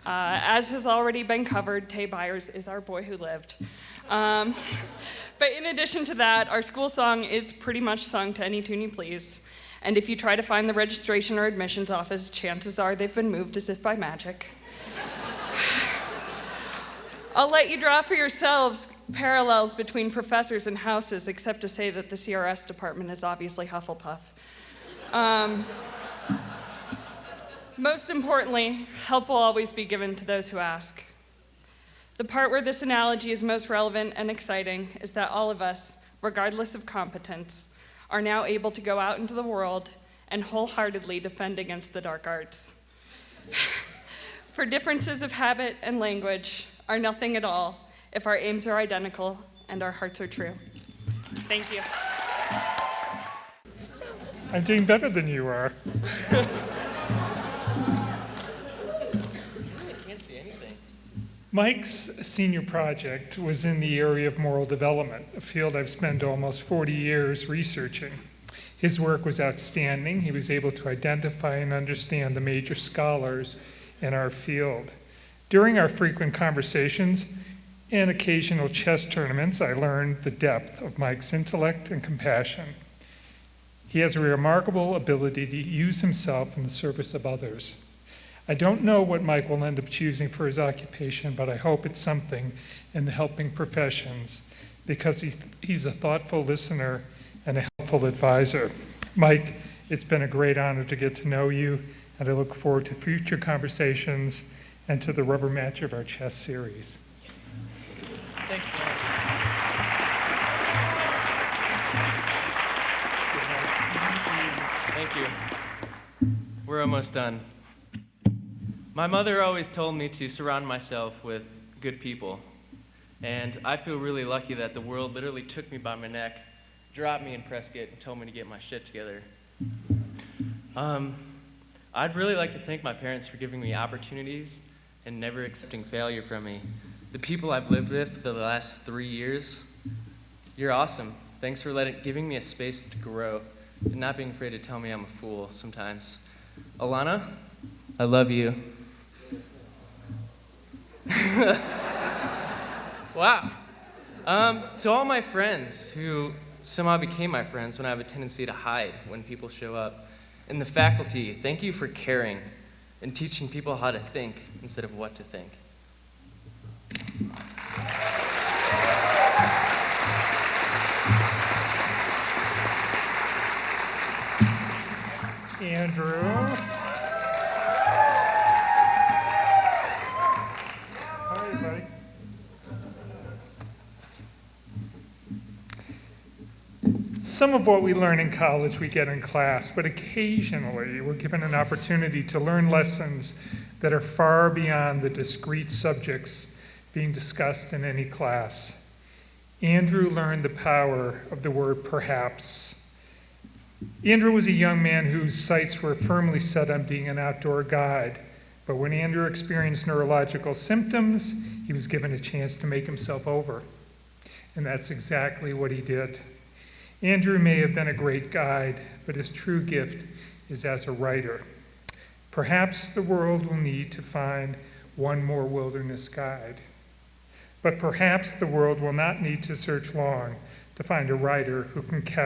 As has already been covered, Tay Byers is our boy who lived. But in addition to that, our school song is pretty much sung to any tune you please. And if you try to find the registration or admissions office, chances are they've been moved as if by magic. I'll let you draw for yourselves parallels between professors and houses, except to say that the CRS department is obviously Hufflepuff. Most importantly, help will always be given to those who ask. The part where this analogy is most relevant and exciting is that all of us, regardless of competence, are now able to go out into the world and wholeheartedly defend against the dark arts. For differences of habit and language are nothing at all if our aims are identical and our hearts are true. Thank you. I'm doing better than you are. Mike's senior project was in the area of moral development, a field I've spent almost 40 years researching. His work was outstanding. He was able to identify and understand the major scholars in our field. During our frequent conversations and occasional chess tournaments, I learned the depth of Mike's intellect and compassion. He has a remarkable ability to use himself in the service of others. I don't know what Mike will end up choosing for his occupation, but I hope it's something in the helping professions because he's a thoughtful listener and a helpful advisor. Mike, it's been a great honor to get to know you, and I look forward to future conversations and to the rubber match of our chess series. Yes. Thanks, Dan. Thank you. We're almost done. My mother always told me to surround myself with good people, and I feel really lucky that the world literally took me by my neck, dropped me in Prescott, and told me to get my shit together. I'd really like to thank my parents for giving me opportunities and never accepting failure from me. The people I've lived with for the last 3 years, you're awesome. Thanks for giving me a space to grow and not being afraid to tell me I'm a fool sometimes. Alana, I love you. Wow. To all my friends who somehow became my friends when I have a tendency to hide when people show up, and the faculty, thank you for caring and teaching people how to think instead of what to think. Andrew. How are you, buddy? Some of what we learn in college we get in class, but occasionally we're given an opportunity to learn lessons that are far beyond the discrete subjects being discussed in any class. Andrew learned the power of the word perhaps. Andrew was a young man whose sights were firmly set on being an outdoor guide, but when Andrew experienced neurological symptoms, he was given a chance to make himself over. And that's exactly what he did. Andrew may have been a great guide, but his true gift is as a writer. Perhaps the world will need to find one more wilderness guide. But perhaps the world will not need to search long to find a writer who can capture